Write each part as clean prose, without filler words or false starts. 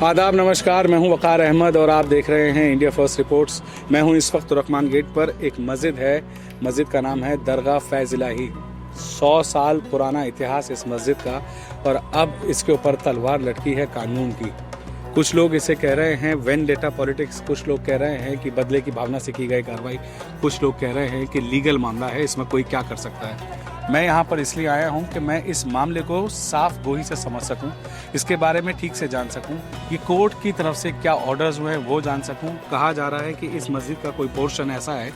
आदाब, नमस्कार। मैं हूं वकार अहमद और आप देख रहे हैं इंडिया फर्स्ट रिपोर्ट्स। मैं हूं इस वक्त तुरकमान गेट पर। एक मस्जिद है, मस्जिद का नाम है दरगाह फैज़ इलाही। 100 साल पुराना इतिहास इस मस्जिद का, और अब इसके ऊपर तलवार लटकी है कानून की। कुछ लोग इसे कह रहे हैं वेंडेटा पॉलिटिक्स, कुछ लोग कह रहे हैं कि बदले की भावना से की गई कार्रवाई, कुछ लोग कह रहे हैं कि लीगल मामला है, इसमें कोई क्या कर सकता है। मैं यहाँ पर इसलिए आया हूँ कि मैं इस मामले को साफ गोही से समझ सकूँ, इसके बारे में ठीक से जान सकूँ कि कोर्ट की तरफ से क्या ऑर्डर्स हुए हैं वो जान सकूँ। कहा जा रहा है कि इस मस्जिद का कोई पोर्शन ऐसा है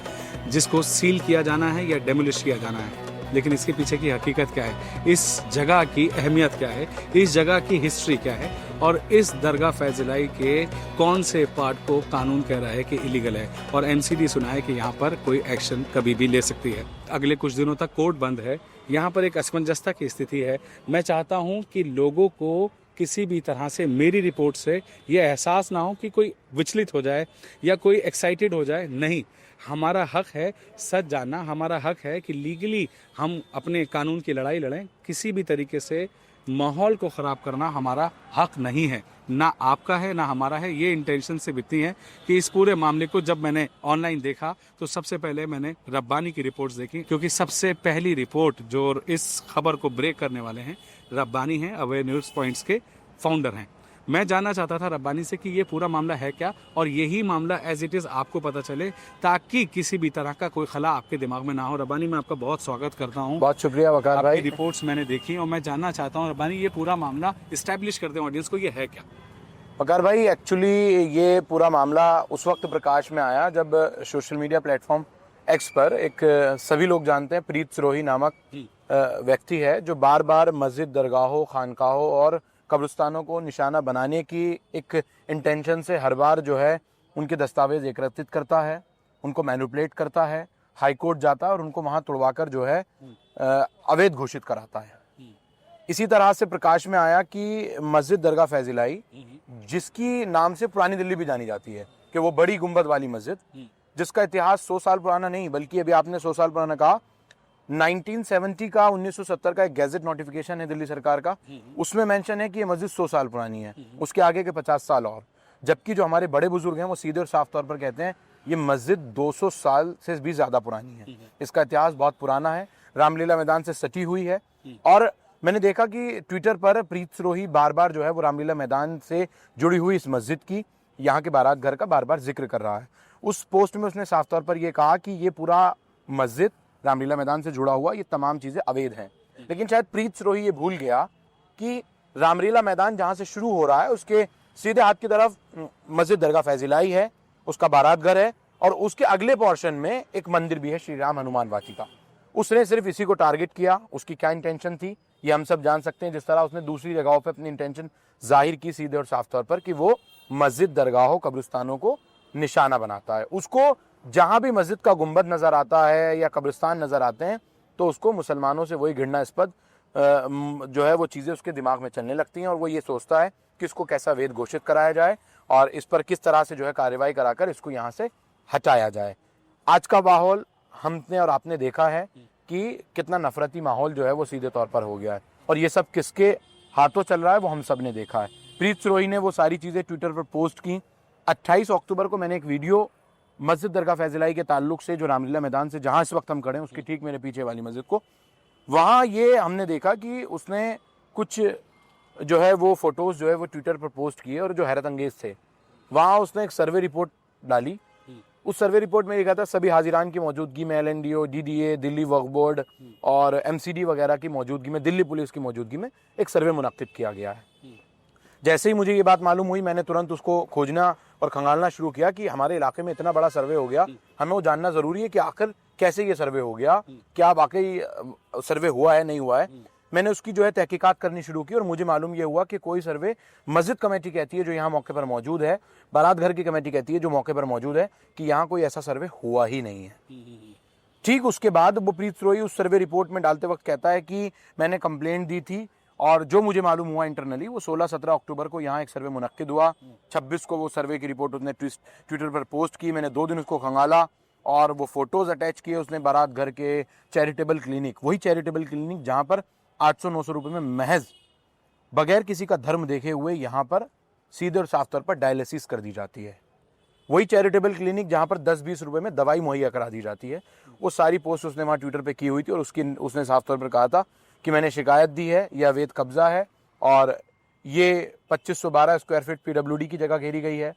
जिसको सील किया जाना है या डेमोलिश किया जाना है, लेकिन इसके पीछे की हकीकत क्या है, इस जगह की अहमियत क्या है, इस जगह की हिस्ट्री क्या है, और इस दरगाह फैज़ इलाही के कौन से पार्ट को कानून कह रहा है कि इलीगल है, और एनसीडी सुना है कि यहाँ पर कोई एक्शन कभी भी ले सकती है। अगले कुछ दिनों तक कोर्ट बंद है, यहाँ पर एक असमंजसता की स्थिति है। मैं चाहता हूँ कि लोगों को किसी भी तरह से मेरी रिपोर्ट से ये एहसास ना हो कि कोई विचलित हो जाए या कोई एक्साइटेड हो जाए। नहीं, हमारा हक है सच जानना, हमारा हक है कि लीगली हम अपने कानून की लड़ाई लड़ें। किसी भी तरीके से माहौल को ख़राब करना हमारा हक नहीं है, ना आपका है ना हमारा है। ये इंटेंशन से बिकती है कि इस पूरे मामले को जब मैंने ऑनलाइन देखा तो सबसे पहले मैंने रब्बानी की रिपोर्ट्स देखी, क्योंकि सबसे पहली रिपोर्ट जो इस खबर को ब्रेक करने वाले हैं रब्बानी हैं, अवेयर न्यूज़ पॉइंट्स के फाउंडर हैं। मैं जानना चाहता था रब्बानी से कि ये पूरा मामला है क्या, और यही मामला एज इट इज़ आपको पता चले ताकि किसी भी तरह का कोई खला आपके दिमाग में ना हो। रब्बानी, मैं आपका बहुत स्वागत करता हूँ। बहुत शुक्रिया वकार भाई। आपकी रिपोर्ट्स मैंने देखी और मैं जानना चाहता हूँ रब्बानी, ये पूरा मामला इस्टेब्लिश कर दें ऑडियंस को, ये है क्या? वकार भाई, एक्चुअली ये पूरा मामला उस वक्त प्रकाश में आया जब सोशल मीडिया प्लेटफॉर्म एक्स पर एक सभी लोग जानते हैं प्रीत सिरोही नामक व्यक्ति है, जो बार बार मस्जिद, दरगाहों, खानकाहों और कब्रिस्तानों को निशाना बनाने की एक इंटेंशन से हर बार जो है उनके दस्तावेज एकत्रित करता है, उनको मैनिपुलेट करता है, हाई कोर्ट जाता है और उनको वहाँ तुड़वाकर जो है अवैध घोषित कराता है। इसी तरह से प्रकाश में आया कि मस्जिद दरगाह फैज़ इलाही, जिसकी नाम से पुरानी दिल्ली भी जानी जाती है कि वो बड़ी गुंबद वाली मस्जिद, जिसका इतिहास 100 साल पुराना नहीं, बल्कि अभी आपने 100 साल पुराना कहा, 1970 का 1970 का एक गैजेट नोटिफिकेशन है दिल्ली सरकार का, उसमें मेंशन है कि ये मस्जिद 100 साल पुरानी है, उसके आगे के 50 साल और। जबकि जो हमारे बड़े बुजुर्ग हैं वो सीधे और साफ तौर पर कहते हैं ये मस्जिद 200 साल से भी ज़्यादा पुरानी है। इसका इतिहास बहुत पुराना है, रामलीला मैदान से सटी हुई है। और मैंने देखा कि ट्विटर पर प्रीत सिरोही बार बार जो है वो रामलीला मैदान से जुड़ी हुई इस मस्जिद की, यहाँ के बारात घर का बार बार जिक्र कर रहा है। उस पोस्ट में उसने साफ तौर पर यह कहा कि ये पूरा मस्जिद रामलीला मैदान से जुड़ा हुआ, ये तमाम चीज़ें अवैध हैं। लेकिन शायद प्रीत सिरोही ये भूल गया कि रामलीला मैदान जहाँ से शुरू हो रहा है उसके सीधे हाथ की तरफ मस्जिद दरगाह फैज़ इलाही है, उसका बारात घर है, और उसके अगले पोर्शन में एक मंदिर भी है, श्री राम हनुमान वाटिका। उसने सिर्फ इसी को टारगेट किया। उसकी क्या इंटेंशन थी ये हम सब जान सकते हैं। जिस तरह उसने दूसरी जगहों पर अपनी इंटेंशन जाहिर की सीधे और साफ तौर पर कि वो मस्जिद, दरगाहों, कब्रिस्तानों को निशाना बनाता है। उसको जहाँ भी मस्जिद का गुंबद नज़र आता है या कब्रिस्तान नज़र आते हैं तो उसको मुसलमानों से वही घृणास्पद जो है वो चीज़ें उसके दिमाग में चलने लगती हैं, और वो ये सोचता है कि इसको कैसा वेद घोषित कराया जाए और इस पर किस तरह से जो है कार्रवाई कराकर इसको यहाँ से हटाया जाए। आज का माहौल हमने और आपने देखा है कि कितना नफरती माहौल जो है वो सीधे तौर पर हो गया है, और ये सब किसके हाथों चल रहा है वो हम सब ने देखा है। प्रीत सिरोही ने वो सारी चीज़ें ट्विटर पर पोस्ट की। 28 अक्टूबर को मैंने एक वीडियो मस्जिद दरगाह फैज़ इलाही के ताल्लुक से, जो रामलीला मैदान से जहाँ इस वक्त हम खड़े हैं उसकी ठीक मेरे पीछे वाली मस्जिद को, वहाँ ये हमने देखा कि उसने कुछ जो है वो फोटोज़ जो है वो ट्विटर पर पोस्ट किए, और जो हैरत अंगेज थे। वहाँ उसने एक सर्वे रिपोर्ट डाली। उस सर्वे रिपोर्ट में ये कहा था सभी हाजिरान की मौजूदगी में LNDO, DDA, Delhi Waqf board और MCD वगैरह की मौजूदगी में, दिल्ली पुलिस की मौजूदगी में एक सर्वे मुनक्किद किया गया है। जैसे ही मुझे ये बात मालूम हुई, मैंने तुरंत उसको खोजना और खंगालना शुरू किया कि हमारे इलाके में इतना बड़ा सर्वे हो गया, हमें वो जानना ज़रूरी है कि आखिर कैसे ये सर्वे हो गया, क्या वाकई सर्वे हुआ है नहीं हुआ है। मैंने उसकी जो है तहकीकात करनी शुरू की, और मुझे मालूम ये हुआ कि कोई सर्वे मस्जिद कमेटी कहती है जो यहाँ मौके पर मौजूद है, बारात घर की कमेटी कहती है जो मौके पर मौजूद है, कि यहाँ कोई ऐसा सर्वे हुआ ही नहीं है। ठीक उसके बाद वो प्रीत सिरोही उस सर्वे रिपोर्ट में डालते वक्त कहता है कि मैंने कंप्लेंट दी थी, और जो मुझे मालूम हुआ इंटरनली वो 16-17 अक्टूबर को यहाँ एक सर्वे मुनक्किद हुआ। 26 को वो सर्वे की रिपोर्ट उसने ट्विटर पर पोस्ट की। मैंने 2 दिन उसको खंगाला और वो फोटोज़ अटैच किए उसने बारात घर के। चैरिटेबल क्लिनिक, वही चैरिटेबल क्लिनिक जहाँ पर 800-900 रुपये में महज बगैर किसी का धर्म देखे हुए यहाँ पर सीधे और साफ तौर पर डायलिसिस कर दी जाती है। वही चैरिटेबल क्लिनिक जहां पर 10-20 रुपए में दवाई मुहैया करा दी जाती है। वो सारी पोस्ट उसने वहां ट्विटर पे की हुई थी और उसने साफ तौर पर कहा था कि मैंने शिकायत दी है, यह अवैध कब्जा है और ये 2512 स्क्वायर फीट पीडब्ल्यूडी की जगह घेरी गई है।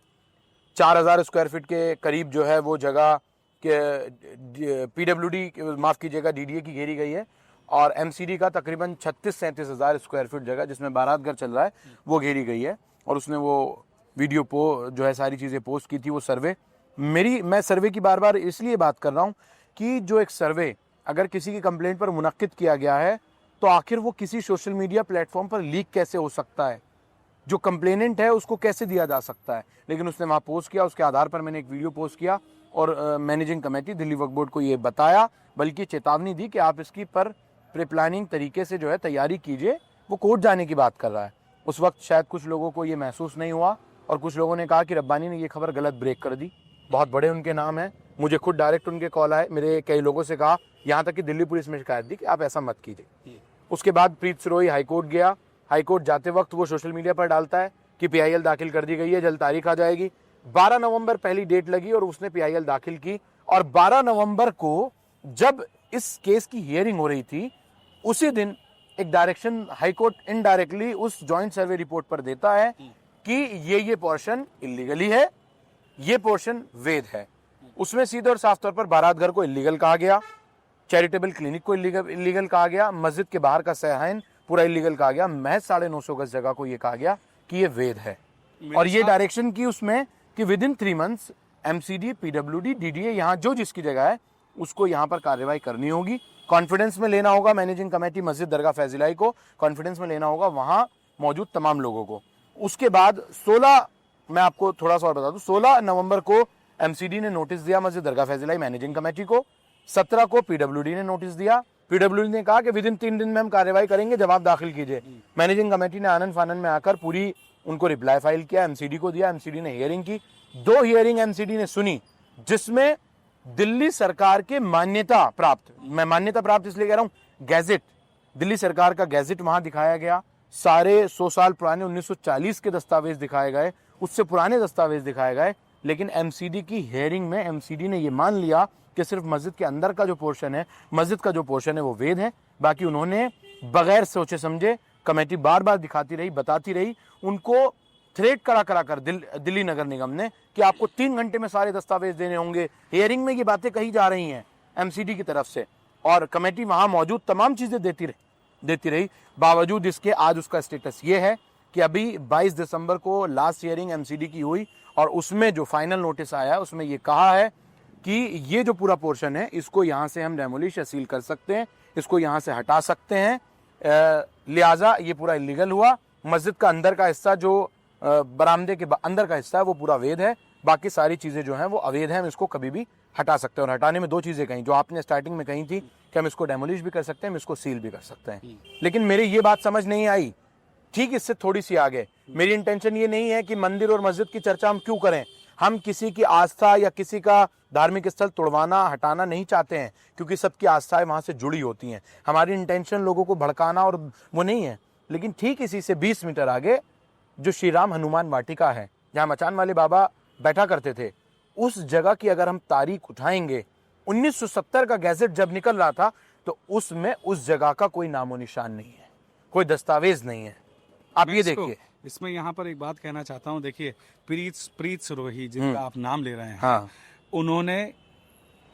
4000 स्क्वायर फीट के करीब जो है वो जगह के पीडब्ल्यूडी, माफ कीजिएगा, डीडीए की घेरी गई है और एमसीडी का तकरीबन 36-37 हज़ार स्क्वायर फीट जगह जिसमें बारात घर चल रहा है वो घेरी गई है। और उसने वो वीडियो जो है सारी चीज़ें पोस्ट की थी। वो सर्वे मैं सर्वे की बार बार इसलिए बात कर रहा हूँ कि जो एक सर्वे अगर किसी की कंप्लेंट पर मुनक्किद किया गया है तो आखिर वो किसी सोशल मीडिया प्लेटफॉर्म पर लीक कैसे हो सकता है, जो कंप्लेनेंट है उसको कैसे दिया जा सकता है। लेकिन उसने वहाँ पोस्ट किया, उसके आधार पर मैंने एक वीडियो पोस्ट किया और managing committee Delhi Waqf board को ये बताया, बल्कि चेतावनी दी कि आप इसकी पर प्री प्लानिंग तरीके से जो है तैयारी कीजिए। वो कोर्ट जाने की बात कर रहा है। उस वक्त शायद कुछ लोगों को ये महसूस नहीं हुआ और कुछ लोगों ने कहा कि रब्बानी ने ये खबर गलत ब्रेक कर दी। बहुत बड़े उनके नाम हैं, मुझे खुद डायरेक्ट उनके कॉल आए, मेरे कई लोगों से कहा, यहाँ तक कि दिल्ली पुलिस में शिकायत दी कि आप ऐसा मत कीजिए। उसके बाद प्रीत सिरोही हाईकोर्ट गया। हाईकोर्ट जाते वक्त वो सोशल मीडिया पर डालता है कि PIL दाखिल कर दी गई है, जल्द तारीख आ जाएगी। 12 नवंबर पहली डेट लगी और उसने PIL दाखिल की और 12 नवंबर को जब इस केस की हियरिंग हो रही थी उसी दिन एक डायरेक्शन हाईकोर्ट इनडायरेक्टली उस जॉइंट सर्वे रिपोर्ट पर देता है कि ये पोर्शन इलीगली है, ये पोर्शन वैध है। उसमें सीधे और साफ तौर पर बारात घर को इलीगल कहा गया, चैरिटेबल क्लिनिक को इलीगल कहा गया, मस्जिद के बाहर का सहन पूरा इलीगल कहा गया, महज 950 गज जगह को ये कहा गया कि ये वैध है। और ये डायरेक्शन की उसमें कि with in 3 months MCD, PWD, DDA यहाँ जो जिसकी जगह है उसको यहाँ पर कार्रवाई करनी होगी। कॉन्फिडेंस में लेना होगा मैनेजिंग कमेटी मस्जिद दरगाह फैजिलाई को, कॉन्फिडेंस में लेना होगा वहाँ मौजूद तमाम लोगों को। उसके बाद 16, मैं आपको थोड़ा सा और बता दूं, 16 नवंबर को MCD ने नोटिस दिया मस्जिद दरगाह फैजिलाई मैनेजिंग कमेटी को, 17 को PWD ने नोटिस दिया। PWD ने कहा कि विद इन 3 दिन में हम कार्रवाई करेंगे, जवाब दाखिल कीजिए। मैनेजिंग कमेटी ने आनन फानन में आकर पूरी उनको रिप्लाई फाइल किया, MCD को दिया, MCD ने हियरिंग की। 2 हियरिंग MCD ने सुनी जिसमें दिल्ली सरकार के मान्यता प्राप्त, मैं मान्यता प्राप्त इसलिए कह रहा हूं, गैजेट, दिल्ली सरकार का गैजेट वहां दिखाया गया, सारे 100 साल पुराने 1940 के दस्तावेज दिखाए गए, उससे पुराने दस्तावेज दिखाए गए। लेकिन MCD की हियरिंग में MCD ने ये मान लिया कि सिर्फ मस्जिद के अंदर का जो पोर्शन है, मस्जिद का जो पोर्शन है वो वैध है। बाकी उन्होंने बगैर सोचे समझे, कमेटी बार बार दिखाती रही, बताती रही, उनको थ्रेट करा कर दिल्ली नगर निगम ने कि आपको 3 घंटे में सारे दस्तावेज देने होंगे। हियरिंग में ये बातें कही जा रही हैं MCD की तरफ से और कमेटी वहां मौजूद तमाम चीजें देती रही। बावजूद इसके आज उसका स्टेटस ये है कि अभी 22 दिसंबर को लास्ट हियरिंग MCD की हुई और उसमें जो फाइनल नोटिस आया उसमें ये कहा है कि ये जो पूरा पोर्शन है इसको यहाँ से हम डेमोलिश या सील कर सकते हैं, इसको यहाँ से हटा सकते हैं, लिहाजा ये पूरा इलीगल हुआ। मस्जिद का अंदर का हिस्सा जो बरामदे के अंदर का हिस्सा है वो पूरा वैध है, बाकी सारी चीजें जो हैं वो अवैध हैं, हम इसको कभी भी हटा सकते हैं। और हटाने में 2 चीजें कही जो आपने स्टार्टिंग में कही थी कि हम इसको डेमोलिश भी कर सकते हैं, हम इसको सील भी कर सकते हैं। लेकिन मेरी ये बात समझ नहीं आई, ठीक इससे थोड़ी सी आगे। मेरी इंटेंशन ये नहीं है कि मंदिर और मस्जिद की चर्चा हम क्यों करें, हम किसी की आस्था या किसी का धार्मिक स्थल तोड़वाना हटाना नहीं चाहते हैं, क्योंकि सबकी आस्थाएं वहां से जुड़ी होती हैं। हमारी इंटेंशन लोगों को भड़काना और वो नहीं है। लेकिन ठीक इसी से 20 मीटर आगे जो श्री राम हनुमान वाटिका है, जहाँ मचान वाले बाबा बैठा करते थे, उस जगह की अगर हम तारीख उठाएंगे, 1970 का गैजेट जब निकल रहा था तो उसमें उस जगह का कोई नामो निशान नहीं है, कोई दस्तावेज नहीं है। आप ये देखिए। इसमें यहाँ पर एक बात कहना चाहता हूँ, देखिए प्रीत सिरोही जिनका आप नाम ले रहे हैं, हाँ, उन्होंने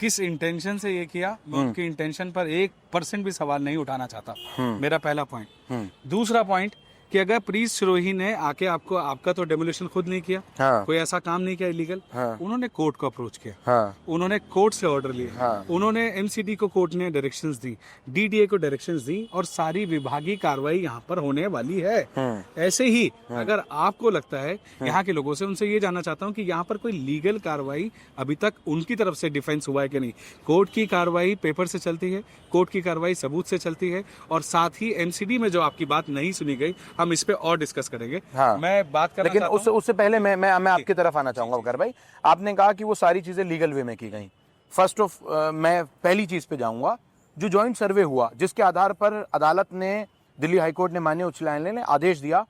किस इंटेंशन से ये किया, मैं उनकी इंटेंशन पर 1% भी सवाल नहीं उठाना चाहता, मेरा पहला पॉइंट। दूसरा पॉइंट कि अगर प्रीत सिरोही ने आके आपका तो डेमोलिशन खुद नहीं किया, हाँ, कोई ऐसा काम नहीं किया इलीगल, हाँ, उन्होंने कोर्ट को अप्रोच किया, हाँ, उन्होंने कोर्ट से ऑर्डर लिया, हाँ, उन्होंने MCD को कोर्ट ने डायरेक्शंस दी, DDA को डायरेक्शंस दी और सारी विभागीय कार्रवाई यहाँ पर होने वाली है। ऐसे ही अगर आपको लगता है, यहाँ के लोगों से उनसे ये जानना चाहता हूँ कि यहाँ पर कोई लीगल कार्रवाई अभी तक उनकी तरफ से डिफेंस हुआ है कि नहीं। कोर्ट की कार्रवाई पेपर से चलती है, कोर्ट की कार्रवाई सबूत से चलती है, और साथ ही MCD में जो आपकी बात नहीं सुनी गई, हम इस पे और डिस्कस करेंगे। हाँ, मैं बात करना लेकिन उससे पहले मैं आपकी तरफ आना चाहूंगा वकार भाई। आपने कहा कि वो सारी चीजें लीगल वे में की गई। फर्स्ट ऑफ मैं पहली चीज पे जाऊंगा, जो जॉइंट सर्वे हुआ जिसके आधार पर अदालत ने, दिल्ली हाईकोर्ट ने, माननीय उच्च न्यायालय ने आदेश दिया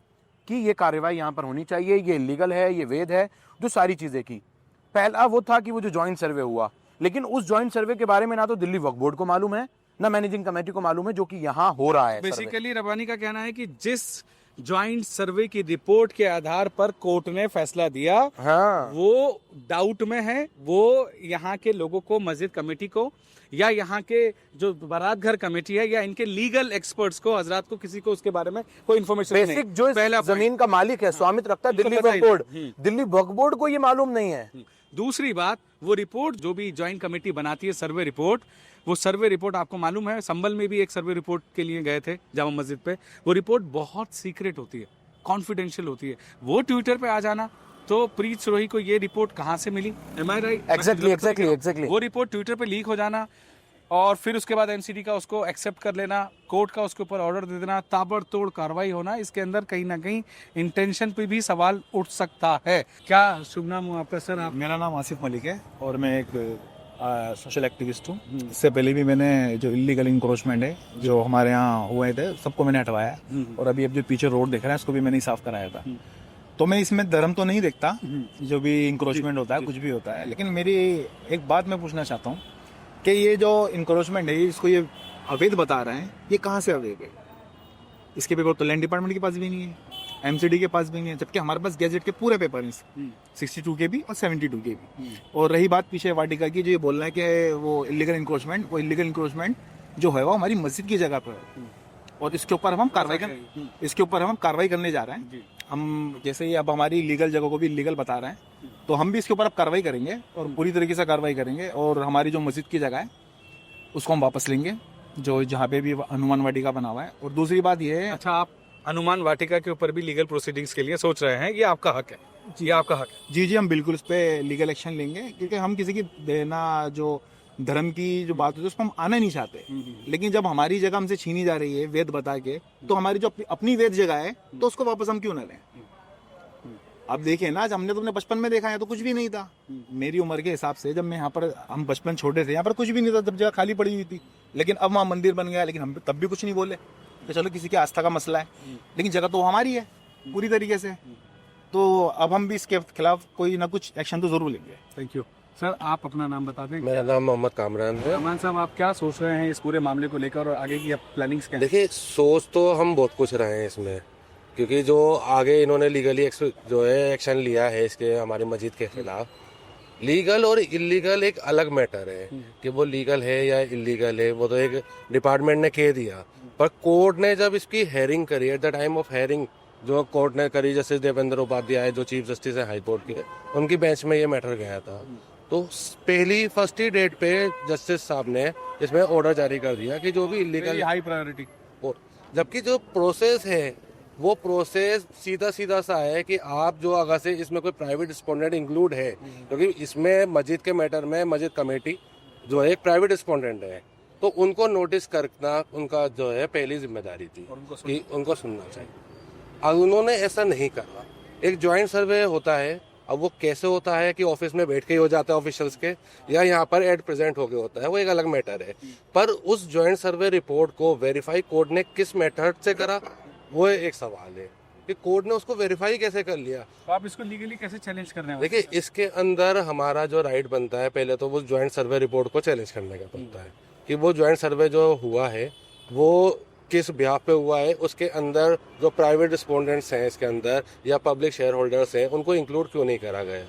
कि ये कार्रवाई यहाँ पर होनी चाहिए, ये इलीगल है, ये वैध है, जो सारी चीजें की। पहला वो था कि वो जो ज्वाइंट सर्वे हुआ, लेकिन उस ज्वाइंट सर्वे के बारे में ना तो दिल्ली वक्फ बोर्ड को मालूम है, ना मैनेजिंग कमेटी को मालूम है, जो कि यहाँ हो रहा है। बेसिकली रब्बानी का कहना है कि जिस ज्वाइंट सर्वे की रिपोर्ट के आधार पर कोर्ट ने फैसला दिया, हाँ, वो डाउट में है। वो यहाँ के लोगों को, मस्जिद कमेटी को, या यहाँ के जो बारात घर कमेटी है, या इनके लीगल एक्सपर्ट्स को, हजरात को, किसी को उसके बारे में कोई इन्फॉर्मेशन नहीं। बेसिक जो पहला जमीन का मालिक है, स्वामित्व रखता है, दिल्ली वक्फ बोर्ड, दिल्ली वक्फ बोर्ड को ये मालूम नहीं है। दूसरी बात, वो रिपोर्ट जो भी ज्वाइंट कमेटी बनाती है, सर्वे रिपोर्ट, वो सर्वे रिपोर्ट आपको मालूम है, संभल में भी एक सर्वे रिपोर्ट के लिए गए थे जामा मस्जिद पे, वो रिपोर्ट बहुत सीक्रेट होती है, कॉन्फिडेंशियल होती है। वो ट्विटर पे आ जाना, तो प्रीत सिरोही को ये रिपोर्ट कहाँ से मिली? एम आई राइट? एग्जैक्टली। वो रिपोर्ट ट्विटर पे लीक हो जाना, और फिर उसके बाद एमसीडी का उसको एक्सेप्ट कर लेना, कोर्ट का उसके ऊपर ऑर्डर दे देना, ताबड़तोड़ कार्रवाई होना, इसके अंदर कहीं ना कहीं इंटेंशन पे भी सवाल उठ सकता है। क्या शुभ नाम हो आपका सर? आप? मेरा नाम आसिफ मलिक है और मैं एक सोशल एक्टिविस्ट हूँ। इससे पहले भी मैंने जो इलीगल इंक्रोचमेंट है जो हमारे यहाँ हुए थे, सबको मैंने हटवाया, और अभी अब जो पीछे रोड दिख रहा है उसको भी मैंने साफ कराया था। तो मैं इसमें धर्म तो नहीं देखता, जो भी इंक्रोचमेंट होता है, कुछ भी होता है, लेकिन मेरी एक बात मैं पूछना चाहता हूँ कि ये जो इंक्रोचमेंट है, इसको ये अवैध बता रहे हैं, ये कहाँ से अवैध है? इसके पेपर तो लैंड डिपार्टमेंट के पास भी नहीं है, एमसीडी के पास भी नहीं है, जबकि हमारे पास गैजेट के पूरे पेपर हैं, 62 के भी और 72 के भी। और रही बात पीछे वाटिका की, जो ये बोल रहे हैं कि वो इलीगल इंक्रोचमेंट, वो इलीगल इंक्रोचमेंट जो है वो हमारी मस्जिद की जगह पर है, और इसके ऊपर हम कार्रवाई करने जा रहे हैं। हम जैसे ही अब हमारी लीगल जगह को भी लीगल बता रहे हैं, तो हम भी इसके ऊपर अब कार्रवाई करेंगे, और पूरी तरीके से कार्रवाई करेंगे, और हमारी जो मस्जिद की जगह है उसको हम वापस लेंगे, जो जहाँ पे भी हनुमान वाटिका बना हुआ है। और दूसरी बात ये है, अच्छा, आप हनुमान वाटिका के ऊपर भी लीगल प्रोसीडिंग्स के लिए सोच रहे हैं? ये आपका हक है, ये आपका हक है। जी हम बिल्कुल इस पे लीगल एक्शन लेंगे, क्योंकि हम किसी की देना जो धर्म की जो बात होती है उसको हम आना नहीं चाहते, लेकिन जब हमारी जगह हमसे छीनी जा रही है वेद बता के, तो हमारी जो अपनी वेद जगह है, तो उसको वापस हम क्यों ना लें? अब देखिए ना, हमने तो अपने बचपन में देखा है तो कुछ भी नहीं था। मेरी उम्र के हिसाब से जब मैं यहाँ पर, हम बचपन छोटे थे, यहाँ पर कुछ भी नहीं था, जब जगह खाली पड़ी हुई थी, लेकिन अब वहाँ मंदिर बन गया, लेकिन हम तब भी कुछ नहीं बोले कि चलो किसी की आस्था का मसला है, लेकिन जगह तो हमारी है पूरी तरीके से। तो अब हम भी इसके खिलाफ कोई ना कुछ एक्शन तो जरूर लेंगे। Thank you sir. आप अपना नाम बता दें। मेरा नाम मोहम्मद कामरान है। कामरान साहब, आप क्या सोच रहे हैं इस पूरे मामले को लेकर, और आगे की प्लानिंग्स क्या हैं? देखिए, सोच तो हम बहुत कुछ रहे हैं इसमें, क्योंकि जो आगे इन्होंने लीगली जो है एक्शन लिया है इसके हमारी मस्जिद के खिलाफ, लीगल और इलीगल एक अलग मैटर है कि वो लीगल है या इलीगल है, वो तो एक डिपार्टमेंट ने कह दिया। पर कोर्ट ने जब इसकी हेयरिंग करी, at the time of hearing जो कोर्ट ने करी, जस्टिस देवेंद्र उपाध्याय जो चीफ जस्टिस है हाई कोर्ट के, उनकी बेंच में ये मैटर गया था। तो फर्स्ट ही डेट पे जस्टिस साहब ने इसमें ऑर्डर जारी कर दिया कि जो भी इलीगल, हाई प्रायोरिटी, जबकि जो प्रोसेस है वो प्रोसेस सीधा सीधा सा है कि आप जो अगर से इसमें कोई प्राइवेट रिस्पोंडेंट इंक्लूड है, क्योंकि इसमें मस्जिद के मैटर में मस्जिद कमेटी जो है एक प्राइवेट रिस्पोंडेंट है, तो उनको नोटिस करना उनका जो है पहली जिम्मेदारी थी कि उनको सुनना चाहिए। अब उन्होंने ऐसा नहीं करा। एक ज्वाइंट सर्वे होता है, अब वो कैसे होता है कि ऑफिस में बैठ के ही हो जाता है ऑफिशियल्स के, या यहाँ पर एट प्रेजेंट होके होता है, वो एक अलग मैटर है। पर उस ज्वाइंट सर्वे रिपोर्ट को वेरीफाई कोर्ट ने किस मेथड से करा, वो एक सवाल है कि कोर्ट ने उसको वेरीफाई कैसे कर लिया। तो आप इसको लीगली कैसे चैलेंज कर रहे हैं? देखिए, इसके अंदर हमारा जो राइट बनता है, पहले तो वो ज्वाइंट सर्वे रिपोर्ट को चैलेंज करने का बनता है कि वो ज्वाइंट सर्वे जो हुआ है वो किस ब्याह पे हुआ है, उसके अंदर जो प्राइवेट रिस्पोंडेंट्स हैं इसके अंदर या पब्लिक शेयर होल्डर्स हैं, उनको इंक्लूड क्यों नहीं करा गया।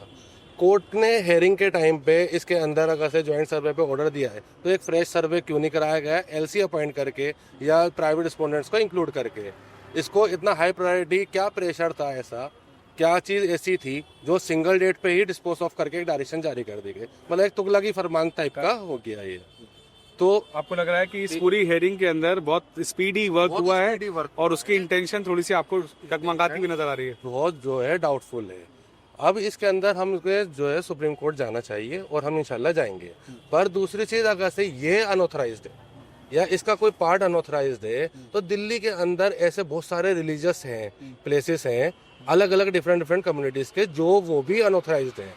कोर्ट ने हेयरिंग के टाइम पे इसके अंदर अगर से ज्वाइंट सर्वे पे ऑर्डर दिया है, तो एक फ्रेश सर्वे क्यों नहीं कराया गया, एलसी अपॉइंट करके या प्राइवेट रिस्पोंडेंट्स को इंक्लूड करके। इसको इतना हाई प्रायोरिटी, क्या प्रेशर था, ऐसा क्या चीज़ ऐसी थी जो सिंगल डेट पे ही डिस्पोज ऑफ करके एक डायरेक्शन जारी कर दी गई, मतलब एक तुगलकी फरमान टाइप का हो गया ये। तो आपको लग रहा है कि इस पूरी हेयरिंग के अंदर बहुत स्पीडी वर्क हुआ है, और उसकी इंटेंशन थोड़ी सी आपको डगमगाती हुई नजर आ रही है? बहुत जो है डाउटफुल है। अब इसके अंदर हम जो है सुप्रीम कोर्ट जाना चाहिए, और हम इंशाल्लाह जाएंगे। पर दूसरी चीज, अगर से ये अनऑथराइज्ड है या इसका कोई पार्ट अनऑथराइज्ड है, तो दिल्ली के अंदर ऐसे बहुत सारे रिलीजियस हैं, प्लेसेस हैं अलग अलग डिफरेंट कम्युनिटीज के, जो वो भी अनऑथराइज्ड हैं।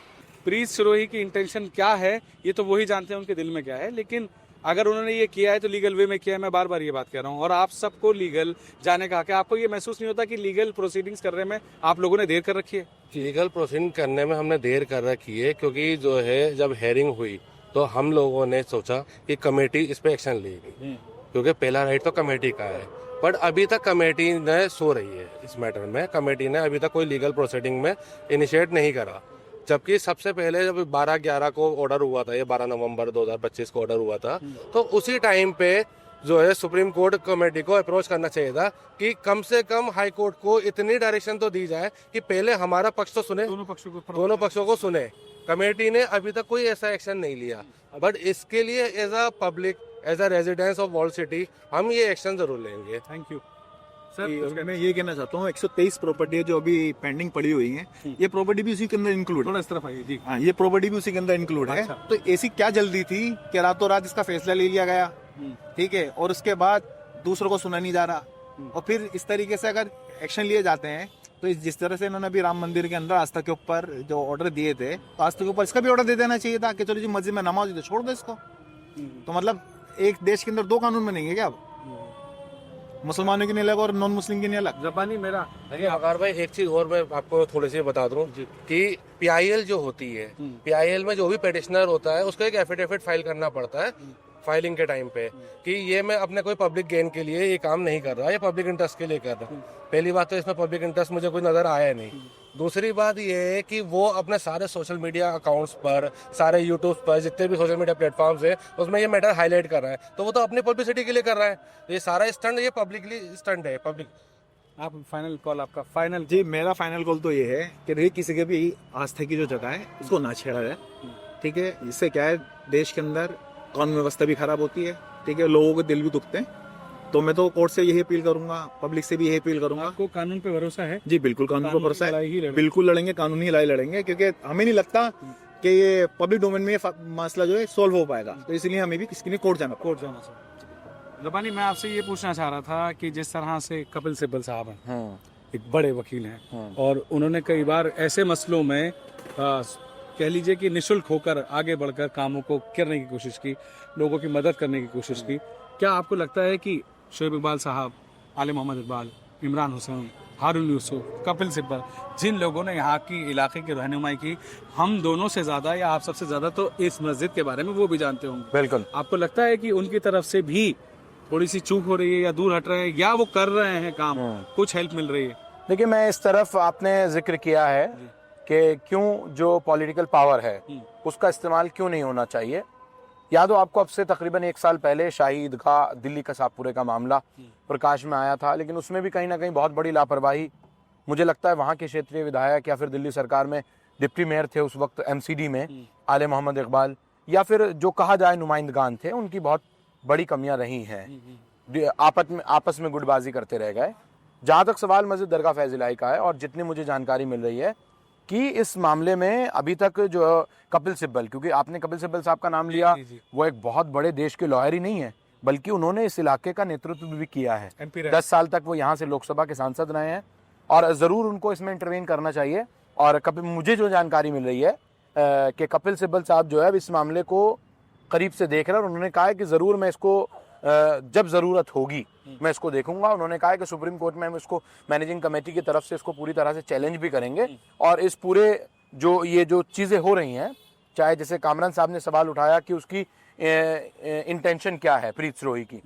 प्रीत सिरोही की इंटेंशन क्या है ये तो वही जानते हैं, उनके दिल में क्या है, लेकिन अगर उन्होंने ये किया है तो लीगल वे में किया है, मैं बार बार ये बात कह रहा हूँ। और आप सबको लीगल जाने का हक है। आपको ये महसूस नहीं होता कि लीगल प्रोसीडिंग्स करने में आप लोगों ने देर कर रखी है? लीगल प्रोसीडिंग करने में हमने देर कर रखी है, क्योंकि जो है जब हेयरिंग हुई तो हम लोगों ने सोचा कि कमेटी इस पे एक्शन लेगी, क्योंकि पहला राइट तो कमेटी का है। बट अभी तक कमेटी ने सो रही है इस मैटर में। कमेटी ने अभी तक कोई लीगल प्रोसीडिंग में इनिशिएट नहीं करा, जबकि सबसे पहले जब 12/11 को ऑर्डर हुआ था, ये 12 नवंबर 2025 को ऑर्डर हुआ था, तो उसी टाइम पे जो है सुप्रीम कोर्ट कमेटी को अप्रोच करना चाहिए था कि कम से कम हाई कोर्ट को इतनी डायरेक्शन तो दी जाए कि पहले हमारा पक्ष तो सुने, दोनों पक्षों को सुने। कमेटी ने अभी तक कोई ऐसा एक्शन नहीं लिया, बट इसके लिए as a public, as a residence of wall city हम ये एक्शन जरूर लेंगे। Thank you sir. मैं ये कहना चाहता हूँ 123 प्रॉपर्टी जो अभी पेंडिंग पड़ी हुई है, ये प्रॉपर्टी भी उसी के अंदर इंक्लूड है। थोड़ा इस तरफ आइए जी। हाँ, ये प्रॉपर्टी भी उसी के अंदर इंक्लूड है। तो ऐसी क्या जल्दी थी कि रातों रात इसका फैसला ले लिया गया, ठीक है, और उसके बाद दूसरों को सुना नहीं जा रहा। और फिर इस तरीके से अगर एक्शन लिए जाते हैं तो जिस तरह से इन्होंने अभी राम मंदिर के अंदर आस्था के ऊपर जो ऑर्डर दिए थे, तो आस्था के ऊपर इसका भी ऑर्डर दे देना चाहिए था कि चलो जी मस्जिद में नमाज तो छोड़ दो इसको। तो मतलब एक देश के अंदर दो कानून बनेंगे क्या अब? मुसलमानों की नहीं अलग और नॉन मुस्लिम की नहीं अलग? जबानी मेरा देखिए अगर भाई एक चीज और मैं आपको थोड़ी सी बता दूं कि पीआईएल जो होती है, पीआईएल में जो भी पेटिशनर होता है उसको एक एफिडेविट फाइल करना पड़ता है फाइलिंग के टाइम पे कि ये मैं अपने कोई पब्लिक गेन के लिए ये काम नहीं कर रहा, ये पब्लिक इंटरेस्ट के लिए कर रहा। पहली बात तो इसमें पब्लिक इंटरेस्ट मुझे कोई नजर आया नहीं। दूसरी बात ये है कि वो अपने सारे सोशल मीडिया अकाउंट्स पर, सारे यूट्यूब पर, जितने भी सोशल मीडिया प्लेटफॉर्म्स है, उसमें ये मैटर हाईलाइट कर रहा है। तो वो तो अपनी पब्लिसिटी के लिए कर रहा है। ये सारा स्टंट ये पब्लिकली स्टंट है। पब्लिक आप फाइनल कॉल, आपका फाइनल जी मेरा फाइनल कॉल तो ये है कि किसी के भी आस्था की जो जगह है उसको ना छेड़ा जाए, ठीक है। इससे क्या है, देश के अंदर कानून व्यवस्था भी खराब होती है, ठीक है, लोगों के दिल भी दुखते हैं। तो मैं तो कोर्ट से यही अपील करूंगा, पब्लिक से भी यही अपील करूंगा। आपको कानून पे भरोसा है? जी बिल्कुल कानून पर भरोसा लड़ाई ही है, लड़ेंगे। बिल्कुल लड़ेंगे, कानूनी लड़ाई लड़ेंगे, क्योंकि हमें नहीं लगता कि ये पब्लिक डोमेन में ये मसला जो है सोल्व हो पाएगा। तो इसलिए हमें भी किसी ने कोर्ट जाना चाहिए। जबानी मैं आपसे ये पूछना चाह रहा था कि जिस तरह से कपिल सिब्बल साहब हैं, एक बड़े वकील हैं, और उन्होंने कई बार ऐसे मसलों में कह लीजिए कि निशुल्क होकर आगे बढ़कर कामों को करने की कोशिश की, लोगों की मदद करने की कोशिश की। क्या आपको लगता है कि शोएब इकबाल साहब, आले मोहम्मद इकबाल, इमरान हुसैन, हारून यूसुफ, कपिल सिब्बल, जिन लोगों ने यहाँ की इलाके की रहनुमाई की, हम दोनों से ज़्यादा या आप सबसे ज़्यादा तो इस मस्जिद के बारे में वो भी जानते होंगे, बिल्कुल, आपको लगता है कि उनकी तरफ से भी थोड़ी सी चूक हो रही है, या दूर हट रहे हैं, या वो कर रहे हैं काम, कुछ हेल्प मिल रही है? देखिए मैं इस तरफ, आपने जिक्र किया है कि क्यों जो पॉलिटिकल पावर है उसका इस्तेमाल क्यों नहीं होना चाहिए। याद हो आपको, अब से तकरीबन 1 साल पहले शाही ईदगाह दिल्ली कसाबपुरे का मामला प्रकाश में आया था, लेकिन उसमें भी कहीं ना कहीं बहुत बड़ी लापरवाही, मुझे लगता है वहाँ के क्षेत्रीय विधायक या फिर दिल्ली सरकार में डिप्टी मेयर थे उस वक्त एमसीडी में आले मोहम्मद इकबाल, या फिर जो कहा जाए नुमाइंदगान थे, उनकी बहुत बड़ी कमियां रही हैं। आपस में गुटबाजी करते रह गए। जहाँ तक सवाल मस्जिद दरगाह फैज़िलाई का है, और जितनी मुझे जानकारी मिल रही है कि इस मामले में अभी तक जो कपिल सिब्बल, क्योंकि आपने कपिल सिब्बल साहब का नाम लिया, वो एक बहुत बड़े देश के लॉयर ही नहीं है, बल्कि उन्होंने इस इलाके का नेतृत्व भी किया है। 10 साल तक वो यहाँ से लोकसभा के सांसद रहे हैं, और ज़रूर उनको इसमें इंटरवेन करना चाहिए। और मुझे जो जानकारी मिल रही है कि कपिल सिब्बल साहब जो है इस मामले को करीब से देख रहे हैं, और उन्होंने कहा है कि ज़रूर मैं इसको जब ज़रूरत होगी मैं इसको देखूंगा। उन्होंने कहा है कि सुप्रीम कोर्ट में हम इसको मैनेजिंग कमेटी की तरफ से इसको पूरी तरह से चैलेंज भी करेंगे, और इस पूरे ये जो चीज़ें हो रही हैं, चाहे जैसे कामरान साहब ने सवाल उठाया कि उसकी इंटेंशन क्या है प्रीत सिरोही की,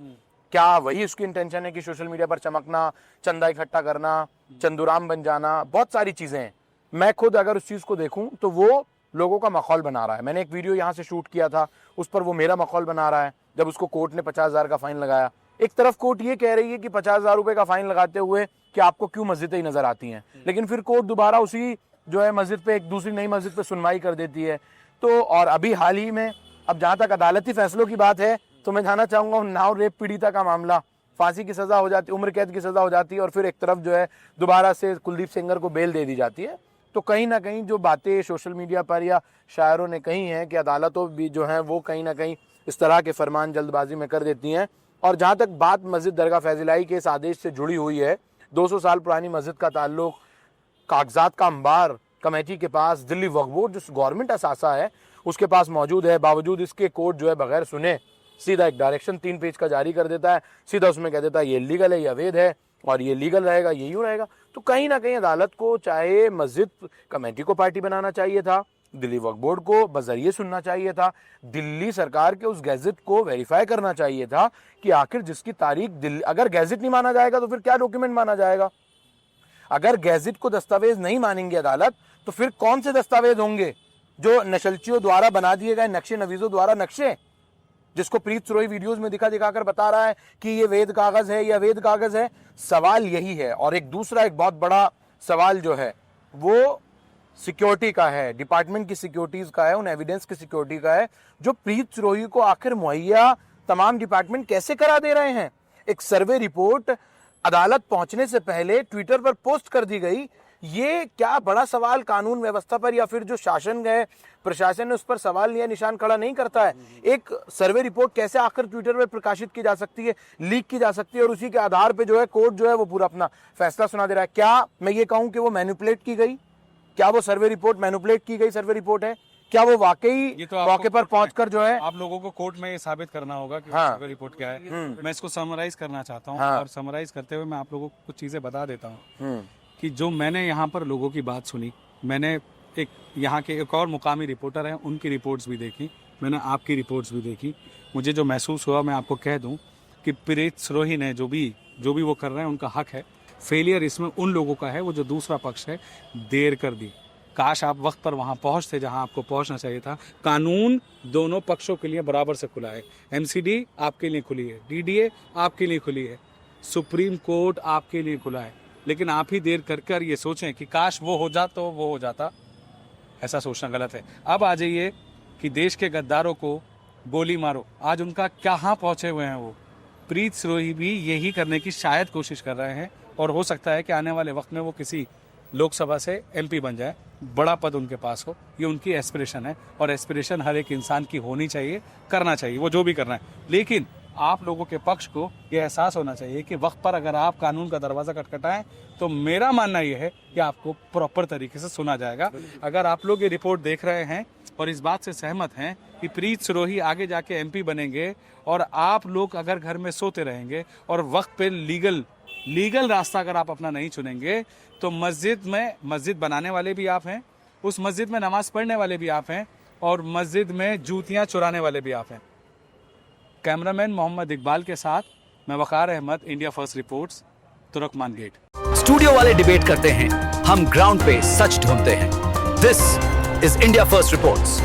क्या वही उसकी इंटेंशन है कि सोशल मीडिया पर चमकना, चंदा इकट्ठा करना, चंदूराम बन जाना, बहुत सारी चीज़ें हैं। मैं खुद अगर उस चीज़ को देखूं तो वो लोगों का माहौल बना रहा है। मैंने एक वीडियो यहाँ से शूट किया था, उस पर वो मेरा माहौल बना रहा है। जब उसको कोर्ट ने 50,000 का फाइन लगाया, एक तरफ कोर्ट ये कह रही है कि 50,000 रुपए का फाइन लगाते हुए कि आपको क्यों मस्जिदें ही नजर आती हैं, लेकिन फिर कोर्ट दोबारा उसी जो है मस्जिद पे, एक दूसरी नई मस्जिद पे सुनवाई कर देती है। तो और अभी हाल ही में, अब जहाँ तक अदालती फैसलों की बात है, तो मैं जानना चाहूँगा उन्नाव रेप पीड़िता का मामला, फांसी की सज़ा हो जाती, उम्र कैद की सज़ा हो जाती है, और फिर एक तरफ जो है दोबारा से कुलदीप सेंगर को बेल दे दी जाती है। तो कहीं ना कहीं जो बातें सोशल मीडिया पर या शायरों ने कही हैं कि अदालतों भी जो हैं वो कहीं ना कहीं इस तरह के फरमान जल्दबाजी में कर देती हैं। और जहाँ तक बात मस्जिद दरगाह फैज़िलाई के इस आदेश से जुड़ी हुई है, 200 साल पुरानी मस्जिद का ताल्लुक, कागजात का अंबार कमेटी के पास, दिल्ली वक्फ बोर्ड जो गवर्नमेंट असासा है उसके पास मौजूद है, बावजूद इसके कोर्ट जो है बगैर सुने सीधा एक डायरेक्शन 3 पेज का जारी कर देता है, सीधा उसमें कह देता है ये लीगल है, ये अवैध है और ये लीगल रहेगा, ये यूं रहेगा। तो कहीं ना कहीं अदालत को चाहे मस्जिद कमेटी को पार्टी बनाना चाहिए था, दिल्ली वक्फ बोर्ड को बजरिए सुनना चाहिए था, दिल्ली सरकार के उस गैजेट को वेरीफाई करना चाहिए था कि आखिर जिसकी तारीख दिल्ली, अगर गैजेट नहीं माना जाएगा तो फिर क्या डॉक्यूमेंट माना जाएगा? अगर गैजेट को दस्तावेज नहीं मानेंगे अदालत तो फिर कौन से दस्तावेज होंगे? जो नशलचियों द्वारा बना दिए गए नक्शे नवीजों द्वारा नक्शे, जिसको प्रीत सिरोही वीडियोस में दिखा कर बता रहा है कि ये वैध कागज है, ये अवैध कागज है। सवाल यही है। और एक दूसरा एक बहुत बड़ा सवाल जो है वो सिक्योरिटी का है, डिपार्टमेंट की सिक्योरिटीज का है, उन एविडेंस की सिक्योरिटी का है जो प्रीत सिरोही को आखिर मुहैया तमाम डिपार्टमेंट कैसे करा दे रहे हैं। एक सर्वे रिपोर्ट अदालत पहुंचने से पहले ट्विटर पर पोस्ट कर दी गई। ये क्या बड़ा सवाल कानून व्यवस्था पर या फिर जो शासन है प्रशासन ने उस पर सवाल या निशान खड़ा नहीं करता है? एक सर्वे रिपोर्ट कैसे आखिर ट्विटर पर प्रकाशित की जा सकती है, लीक की जा सकती है और उसी के आधार पे जो है कोर्ट जो है वो पूरा अपना फैसला सुना दे रहा है? क्या मैं ये कहूं कि वो मैनिपुलेट की गई? क्या वो सर्वे रिपोर्ट मैनिपुलेट की गई सर्वे रिपोर्ट है? क्या वो वाकई मौके पर पहुंचकर जो है आप लोगों को कोर्ट में ये साबित करना होगा कि हाँ। सर्वे रिपोर्ट क्या है। मैं इसको समराइज करना चाहता हूँ हाँ। और समराइज करते हुए मैं आप लोगों को कुछ चीजें बता देता हूँ कि जो मैंने यहाँ पर लोगों की बात सुनी, मैंने एक यहाँ के एक और मुकामी रिपोर्टर हैं उनकी रिपोर्ट्स भी देखी, मैंने आपकी रिपोर्ट्स भी देखी। मुझे जो महसूस हुआ मैं आपको कह दूं कि प्रीत सिरोही ने जो भी वो कर रहे हैं उनका हक है। फेलियर इसमें उन लोगों का है वो जो दूसरा पक्ष है देर कर दी। काश आप वक्त पर वहाँ पहुँचते जहाँ आपको पहुँचना चाहिए था। कानून दोनों पक्षों के लिए बराबर से खुला है। एमसीडी आपके लिए खुली है, डीडीए आपके लिए खुली है, सुप्रीम कोर्ट आपके लिए खुला है। लेकिन आप ही देर कर ये सोचें कि काश वो हो जाता तो वो हो जाता, ऐसा सोचना गलत है। अब आ जाइए कि देश के गद्दारों को गोली मारो, आज उनका कहाँ पहुँचे हुए हैं वो। प्रीत सिरोही भी यही करने की शायद कोशिश कर रहे हैं और हो सकता है कि आने वाले वक्त में वो किसी लोकसभा से एमपी बन जाए, बड़ा पद उनके पास हो। ये उनकी एस्पिरेशन है और एस्पिरेशन हर एक इंसान की होनी चाहिए, करना चाहिए वो जो भी करना है। लेकिन आप लोगों के पक्ष को ये एहसास होना चाहिए कि वक्त पर अगर आप कानून का दरवाज़ा खटखटाएं तो मेरा मानना ये है कि आपको प्रॉपर तरीके से सुना जाएगा। अगर आप लोग ये रिपोर्ट देख रहे हैं और इस बात से सहमत हैं कि प्रीत सिरोही आगे जाके एमपी बनेंगे और आप लोग अगर घर में सोते रहेंगे और वक्त पे लीगल रास्ता अगर आप अपना नहीं चुनेंगे तो मस्जिद बनाने वाले भी आप हैं, उस मस्जिद में नमाज पढ़ने वाले भी आप हैं और मस्जिद में जूतियां चुराने वाले भी आप हैं। कैमरामैन मोहम्मद इकबाल के साथ मैं Waqar Ahmed, India First Reports, Turkman Gate. Studio वाले डिबेट करते हैं, हम ग्राउंड पे सच ढूंढते हैं। This is India First reports.